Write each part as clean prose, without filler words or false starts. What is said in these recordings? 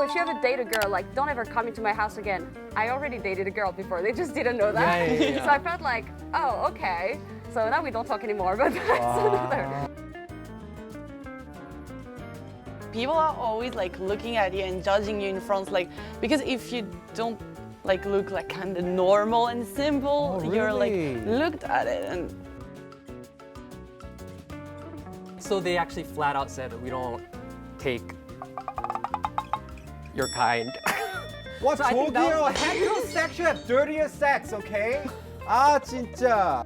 if you ever date a girl, like, don't ever come into my house again. I already dated a girl before. They just didn't know that. Yeah. So I felt like, oh, okay. So now we don't talk anymore, but that's another. People are always like looking at you and judging you in front, like, because if you don't like look like kind of normal and simple, you're like looked at it and. So they actually flat out said we don't take your kind. 와, So I think that 저기요, was- heterosexual have dirtier sex, okay? 아, 진짜.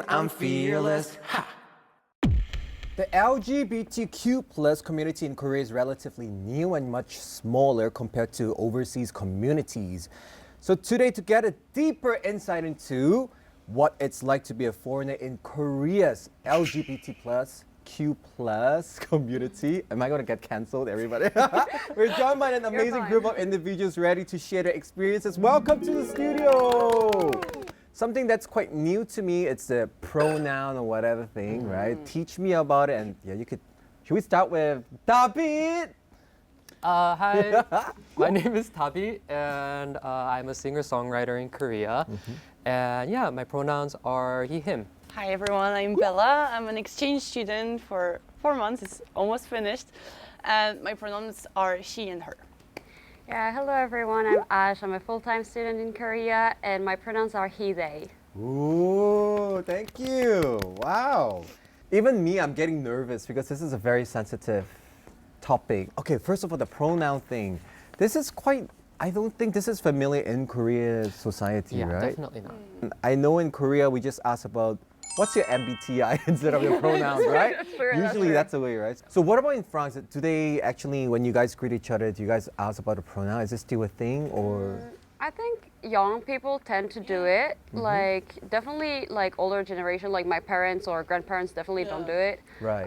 I'm fearless. Ha. The LGBTQ+ community in Korea is relatively new and much smaller compared to overseas communities. So today, to get a deeper insight into what it's like to be a foreigner in Korea's LGBTQ+ community. Am I going to get cancelled, everybody? We're joined by an amazing group of individuals ready to share their experiences. Welcome to the studio. Something that's quite new to me, it's the pronoun or whatever thing, right? Teach me about it, and yeah, should we start with Dabit? Hi, my name is Dabit, and I'm a singer-songwriter in Korea. And yeah, my pronouns are he, him. Hi everyone, I'm Bella. I'm an exchange student for 4 months. It's almost finished, and my pronouns are she and her. Yeah, hello everyone. I'm Ash. I'm a full-time student in Korea, and my pronouns are he, they. Ooh, thank you. Wow. Even me, I'm getting nervous because this is a very sensitive topic. Okay, first of all, the pronoun thing. This is quite, I don't think this is familiar in Korea's society, Yeah, right? definitely not. I know in Korea, we just ask about what's your MBTI instead of your pronouns, right? true, that's Usually true. that's the way, right? So what about in France? Do they actually, when you guys greet each other, do you guys ask about a pronoun? Is this still a thing or? I think young people tend to do it. Like, definitely, like, older generation, like my parents or grandparents definitely don't do it. Right.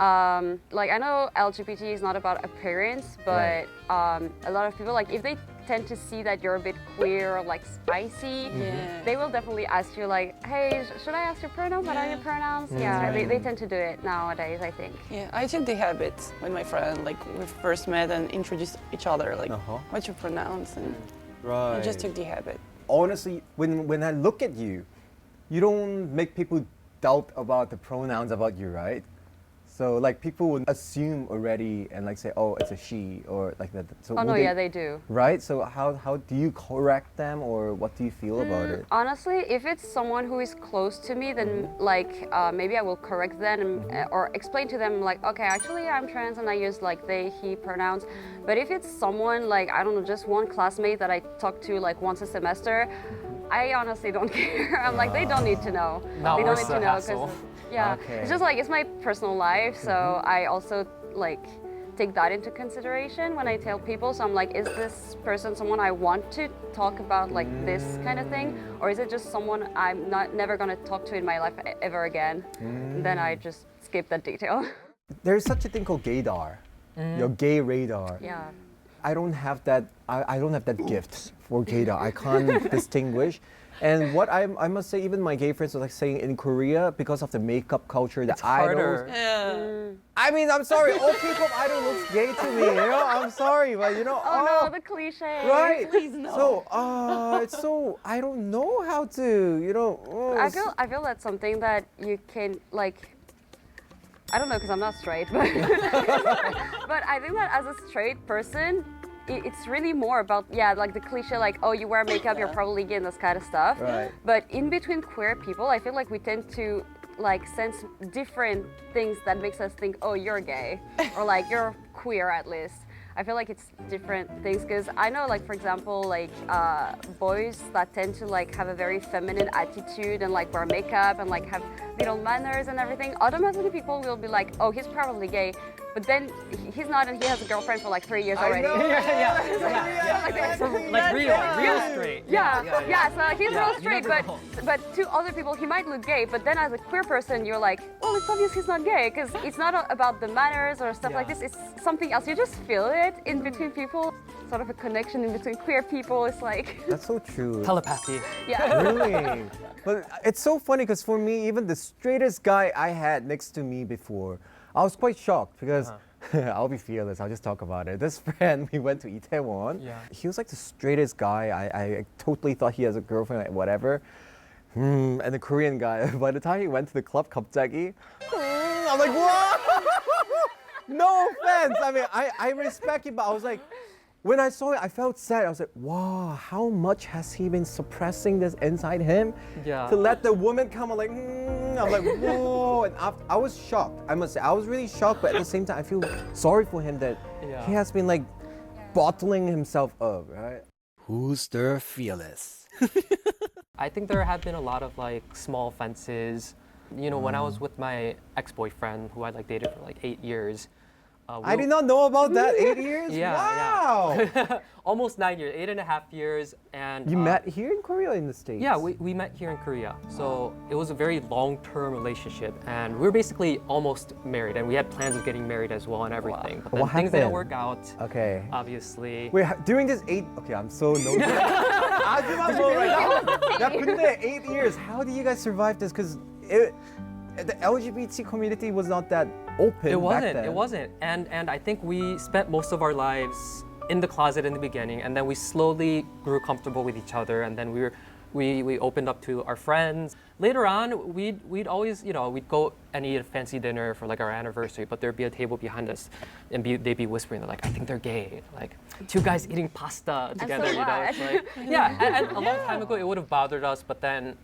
Like, I know LGBT is not about appearance, but a lot of people, like, if they tend to see that you're a bit queer or, like, spicy, they will definitely ask you, like, hey, should I ask your pronouns? What are your pronouns? Yeah, they tend to do it nowadays, I think. Yeah, I took the habit with my friend, like we first met and introduced each other, like what's your pronouns, and Right. I just took the habit. Honestly, when I look at you, you don't make people doubt about the pronouns about you, right? So like people would assume already and like say, oh, it's a she or like that. So Oh, no, would yeah, they do. Right? So how do you correct them or what do you feel about it? Honestly, if it's someone who is close to me, then like maybe I will correct them or explain to them like, okay, actually I'm trans and I use like they, he pronouns. But if it's someone like, I don't know, just one classmate that I talk to like once a semester, I honestly don't care. I'm like, they don't need to know. Not they don't worth need the to know hassle. yeah, Okay. it's just like it's my personal life, so I also like take that into consideration when I tell people. So I'm like, is this person someone I want to talk about like this kind of thing, or is it just someone I'm never gonna talk to in my life ever again? And then I just skip that detail. There's such a thing called gaydar, your gay radar. Yeah. I don't have that. I don't have that gift for gaydar. I can't distinguish. And what I must say, even my gay friends were like saying in Korea, because of the makeup culture, the It's harder. idols. Yeah. I mean, I'm sorry, all K-pop idol looks gay to me. You know, I'm sorry, but you know. Oh no, the cliche. Right. Please no. So, it's so I don't know how to, you know. I feel that's something that you can like. I don't know because I'm not straight, but but I think that as a straight person, it's really more about like the cliche like, oh, you wear makeup, you're probably gay and this kind of stuff. Right. But in between queer people, I feel like we tend to like sense different things that makes us think, oh, you're gay or like you're queer at least. I feel like it's different things because I know, like, for example, like boys that tend to like have a very feminine attitude and like wear makeup and like have little manners and everything. Automatically, people will be like, "Oh, he's probably gay," but then he's not, and he has a girlfriend for like 3 years already. Like real straight. Yeah, so he's real you straight, never but to other people he might look gay, but then as a queer person you're like, well, it's obvious he's not gay because it's not about the manners or stuff like this, it's something else. You just feel it in between people, sort of a connection in between queer people. It's like, That's so true. Telepathy. yeah. Really? But it's so funny because for me, even the straightest guy I had next to me before, I was quite shocked because I'll be fearless. I'll just talk about it. This friend, we went to Itaewon. Yeah. He was like the straightest guy. I totally thought he has a girlfriend, like, whatever. And the Korean guy, by the time he went to the club, 갑자기, I'm like, what? No offense. I mean, I respect him, but I was like, when I saw it, I felt sad. I was like, wow, how much has he been suppressing this inside him Yeah. to let the woman come? I'm like, I'm like, whoa. And I was shocked. I must say, I was really shocked, but at the same time, I feel sorry for him that Yeah. he has been like bottling himself up, right? Who's the fearless? I think there have been a lot of like small offenses. You know, when I was with my ex-boyfriend, who I like dated for like 8 years. I did not know about that. 8 years? Yeah, Wow. yeah. Almost 9 years, 8.5 years. And You met here in Korea or in the States? Yeah, we met here in Korea. So it was a very long-term relationship, and we were basically almost married, and we had plans of getting married as well and everything. But then What things didn't happened? work out, Okay. obviously. Wait, during this 8, okay, I'm so nosy. 아줌마 뭐 right now. 야, 근데 8 years, how do you guys survive this? Because the LGBT community was not that open It back wasn't. then. It wasn't. And I think we spent most of our lives in the closet in the beginning, and then we slowly grew comfortable with each other, and then we opened up to our friends. Later on, we'd always, you know, we'd go and eat a fancy dinner for like our anniversary, but there'd be a table behind us, and they'd be whispering, they're like, I think they're gay. Like, two guys eating pasta together, so you know? It's like, yeah, and a long time ago, it would have bothered us, but then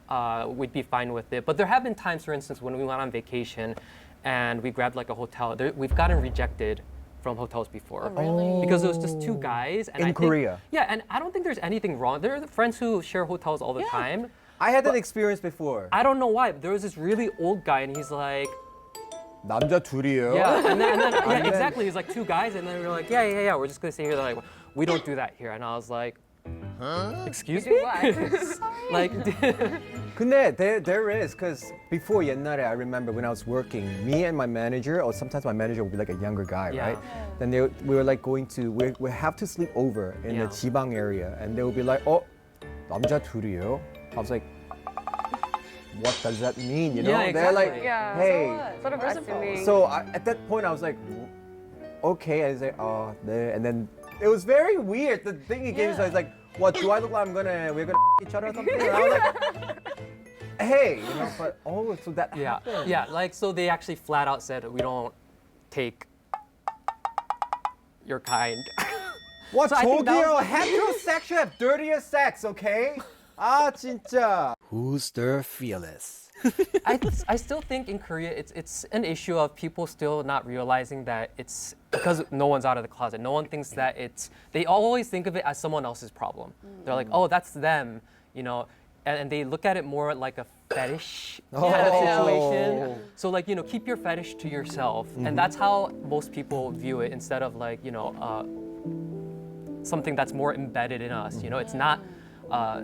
we'd be fine with it. But there have been times, for instance, when we went on vacation, and we grabbed like a hotel. We've gotten rejected from hotels before. Oh, really? Because it was just two guys. And In I think, Korea? Yeah, and I don't think there's anything wrong. There are friends who share hotels all the time. I had that experience before. I don't know why, but there was this really old guy, and he's like, 남자 둘이에요. yeah, and then yeah, exactly. He's like two guys, and then we were like, yeah, we're just gonna stay here. They're like, we don't do that here, and I was like, excuse me? Like, 근데 there is, because before 옛날에, I remember when I was working, me and my manager, or sometimes my manager would be like a younger guy, Yeah. right? Then we were like going to, we have to sleep over in the Yeah. 지방 area, and they would be like, 남자 둘이요? I was like, what does that mean? You know? Yeah, They're like, exactly. Yeah. hey. Sort of assuming. So at that point, I was like, okay. I was like, 네. And then it was very weird. The thing he gave me, so I was like, what, do I look like we're gonna each other or something? And I was like, hey, you know, but so that yeah, happened. yeah. Like, so they actually flat out said, we don't take your kind. What, So I think that 저기요, was- heterosexual have dirtier sex, okay? 진짜. Who's the fearless? I still think in Korea it's an issue of people still not realizing that it's because no one's out of the closet. No one thinks that they always think of it as someone else's problem. They're like, oh, that's them, you know, and they look at it more like a fetish kind of situation. So like, you know, keep your fetish to yourself, and that's how most people view it instead of like, you know, something that's more embedded in us. You know, it's not.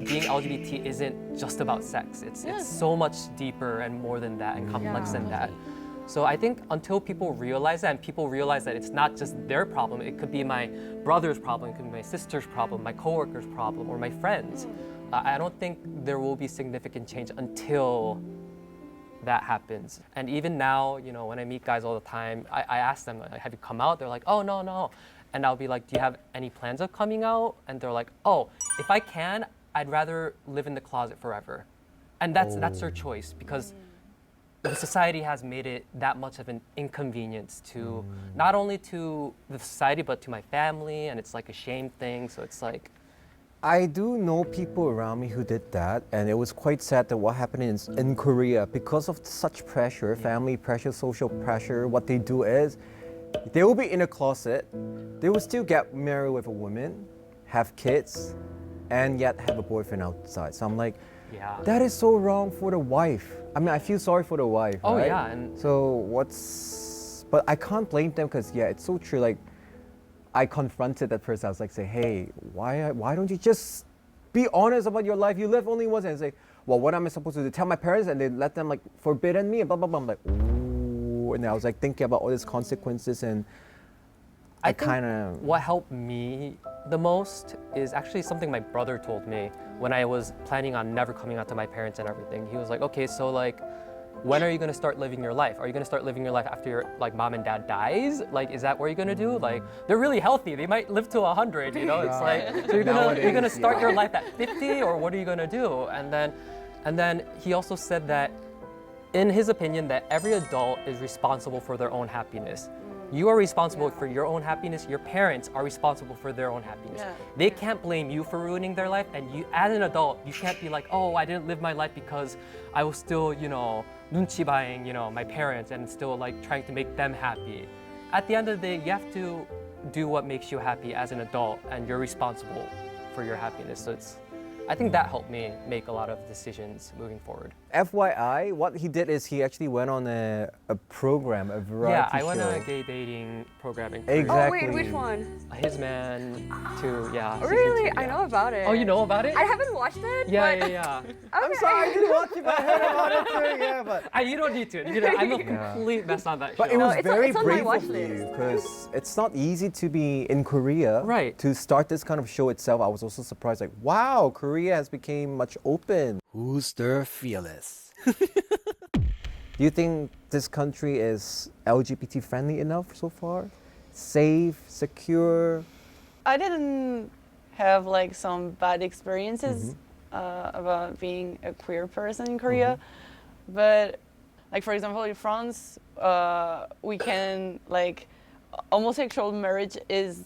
Being LGBT isn't just about sex. It's so much deeper and more than that and complex than that. So I think until people realize that, and people realize that it's not just their problem, it could be my brother's problem, it could be my sister's problem, my coworker's problem, or my friends. I don't think there will be significant change until that happens. And even now, you know, when I meet guys all the time, I ask them, have you come out? They're like, oh, no. And I'll be like, do you have any plans of coming out? And they're like, oh, if I can, I'd rather live in the closet forever. And that's their choice, because the society has made it that much of an inconvenience to not only to the society, but to my family, and it's like a shame thing. So it's like, I do know people around me who did that, and it was quite sad that what happened in Korea, because of such pressure, family pressure, social pressure, what they do is, they will be in a closet, they will still get married with a woman, have kids, and yet have a boyfriend outside. So I'm like, yeah. that is so wrong for the wife. I mean, I feel sorry for the wife. Oh, right? yeah, and- so but I can't blame them, because yeah, it's so true. Like, I confronted that person. I was like, say, hey, why don't you just be honest about your life? You live only once. And say, well, what am I supposed to do? Tell my parents, and they let them like forbidden me and blah blah blah. I'm like, ooh. And I was like thinking about all these consequences, and I think kind of. what helped me the most is actually something my brother told me when I was planning on never coming out to my parents and everything. He was like, okay, so like, when are you gonna start living your life? Are you gonna start living your life after your like mom and dad dies? Like, is that what you're gonna do? Like, they're really healthy. They might live to 100. You know, it's like, so you're gonna start your life at 50, or what are you gonna do? And then he also said that, in his opinion, that every adult is responsible for their own happiness. You are responsible for your own happiness. Your parents are responsible for their own happiness. Yeah. They can't blame you for ruining their life. And you, as an adult, you can't be like, oh, I didn't live my life because I was still, you know, 눈치 봐ing, you know, my parents and still like trying to make them happy. At the end of the day, you have to do what makes you happy as an adult, and you're responsible for your happiness. So I think that helped me make a lot of decisions moving forward. FYI, what he did is he actually went on a program, a variety Yeah, I show. went on a gay dating program in Korea. Exactly. Oh, wait, which one? His Man 2, yeah. season Really? 2, I yeah. know about it. Oh, you know about it? I haven't watched it. Yeah, but... yeah. I'm sorry, I didn't watch it, but I heard about it too. Yeah, but You don't need to. You know, I'm a complete mess on that But show. it was it's very it's on my brave watch of you list. because it's not easy to be in Korea. Right. To start this kind of show itself, I was also surprised. Like, wow, Korea has become much open. Who's the fearless? Do you think this country is LGBT friendly enough so far? Safe, secure? I didn't have like some bad experiences about being a queer person in Korea, but like for example in France, we can like homosexual marriage is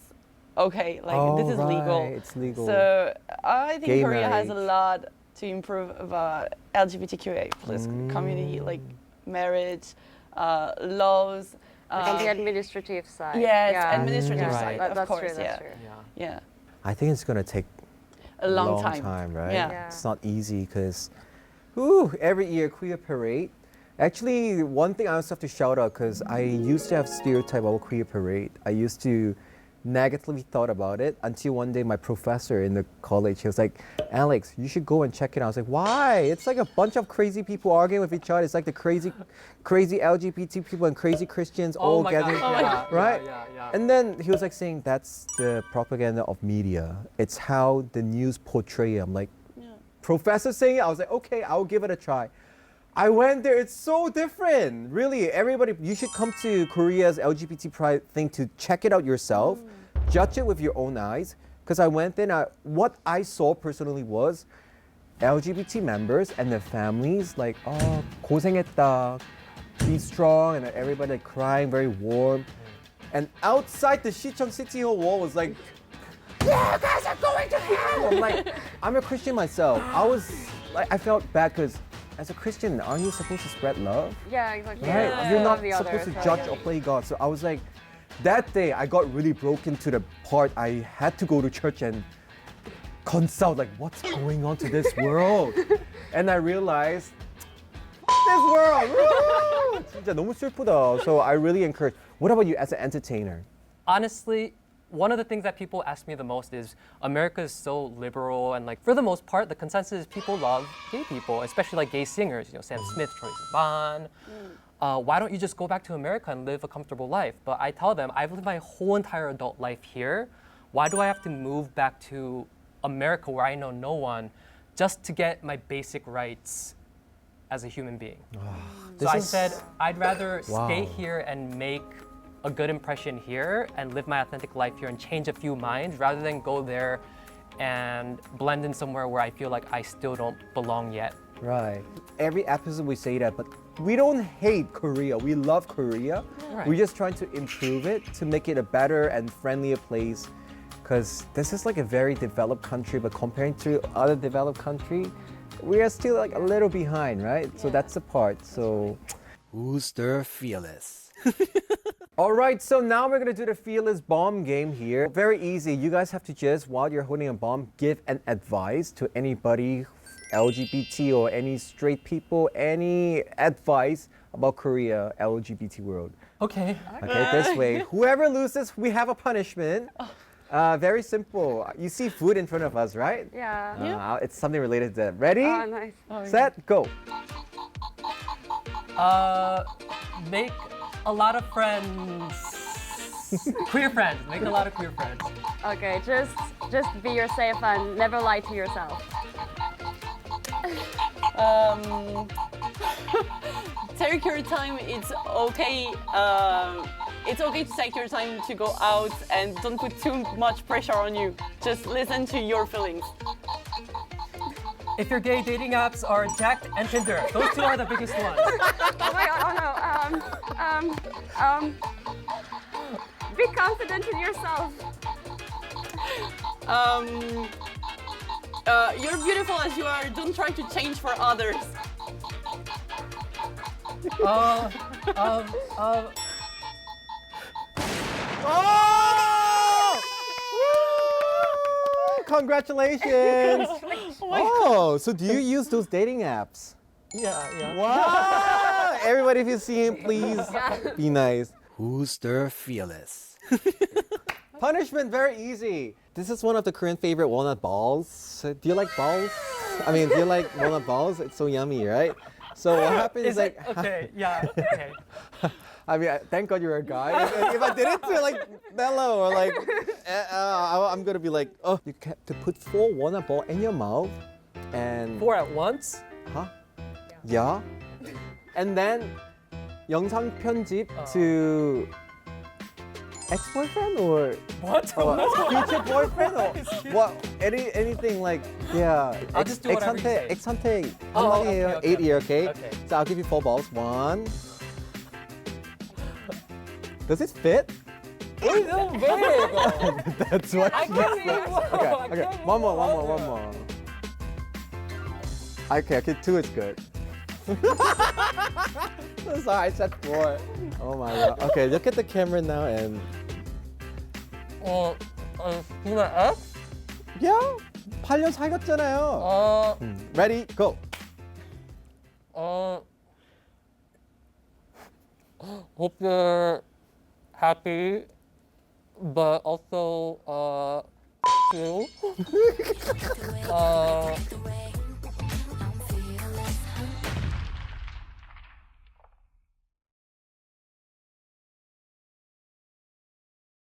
okay, like this is legal. Right, it's legal. So I think Gay Korea has a marriage. lot to improve about LGBTQA plus community, like marriage, laws. Like on the administrative side. Yes, Yeah. administrative Right. side, of That's course, true. That's yeah. true. Yeah. Yeah, I think it's gonna take a long time. right? Yeah. Yeah. It's not easy because, every year queer parade. Actually, one thing I also have to shout out because I used to have stereotype about queer parade. I used to negatively thought about it until one day my professor in the college, he was like, Alex, you should go and check it out. I was like, why? It's like a bunch of crazy people arguing with each other. It's like the crazy LGBT people and crazy Christians all my gathering, God. Yeah, right? yeah. And then he was like saying that's the propaganda of media. It's how the news portray it. I'm like, professor saying it, I was like, okay, I'll give it a try. I went there, it's so different. Really, everybody, you should come to Korea's LGBT pride thing to check it out yourself, judge it with your own eyes. Because I went there, and what I saw personally was LGBT members and their families like, oh, 고생했다, be strong, and everybody like crying, very warm. And outside the Sicheon City Hall wall was like, yeah, you guys are going to hell. I'm like, I'm a Christian myself. I felt bad because as a Christian, aren't you supposed to spread love? Yeah, exactly. Right? Yeah. You're not The supposed others, to right? judge or play God. So I was like, that day I got really broken to the part I had to go to church and consult like what's going on to this world. And I realized, this world! Woo! 진짜 너무 슬프다. So I really encourage. What about you as an entertainer? Honestly, one of the things that people ask me the most is America is so liberal, and like for the most part, the consensus is people love gay people, especially like gay singers. You know, Sam Smith, Troye Sivan. Why don't you just go back to America and live a comfortable life? But I tell them, I've lived my whole entire adult life here. Why do I have to move back to America where I know no one just to get my basic rights as a human being? So I said, I'd rather stay here and make a good impression here and live my authentic life here and change a few minds rather than go there and blend in somewhere where I feel like I still don't belong yet. Right. Every episode we say that, but we don't hate Korea. We love Korea. Right. We're just trying to improve it to make it a better and friendlier place. Because this is like a very developed country, but comparing to other developed country, we are still like a little behind, right? So that's the part. So who's the fearless? All right, so now we're gonna do the fearless bomb game here. Very easy. You guys have to just, while you're holding a bomb, give an advice to anybody, LGBT or any straight people, any advice about Korea, LGBT world. Okay. Okay, this way. Whoever loses, we have a punishment. Very simple. You see food in front of us, right? Yeah. It's something related to that. Ready? Oh, nice. Set, go. Make a lot of friends. Queer friends. Make a lot of queer friends. Okay, just be yourself and never lie to yourself. Take your time. It's okay. It's okay to take your time to go out and don't put too much pressure on you. Just listen to your feelings. If your gay dating apps are Jacked and Tinder, those two are the biggest ones. Oh my god, oh no. Be confident in yourself. You're beautiful as you are. Don't try to change for others. Oh! Woo! Congratulations! Oh, so do you use those dating apps? Yeah. Wow! Everybody, if you see him, please be nice. Who's the fearless? Punishment, very easy. This is one of the Korean favorite walnut balls. Do you like balls? I mean, do you like walnut balls? It's so yummy, right? So what happens is like... okay, yeah, okay. I mean, thank God you're a guy. If I did it to like Bello or like, I'm gonna be like, oh, you have to put 4 walnut ball in your mouth and 4 at once? huh? Yeah. And then 영상 편집 to ex-boyfriend or What? future boyfriend or what? Anything like I'll just do whatever you say. ex-한테 Oh, 한마디예요. okay. 8 year, okay? Okay. So I'll give you 4 balls. 1. Does it fit? It's so big. That's what I she can't said. even walk. Okay, I okay. can't One even more. walk. Okay, 2 is good. Sorry, I said 4. Oh my god. Okay, look at the camera now and 누나 X? yeah, 8년 사귀었잖아요. Ready, go. Hope you're happy, but also you.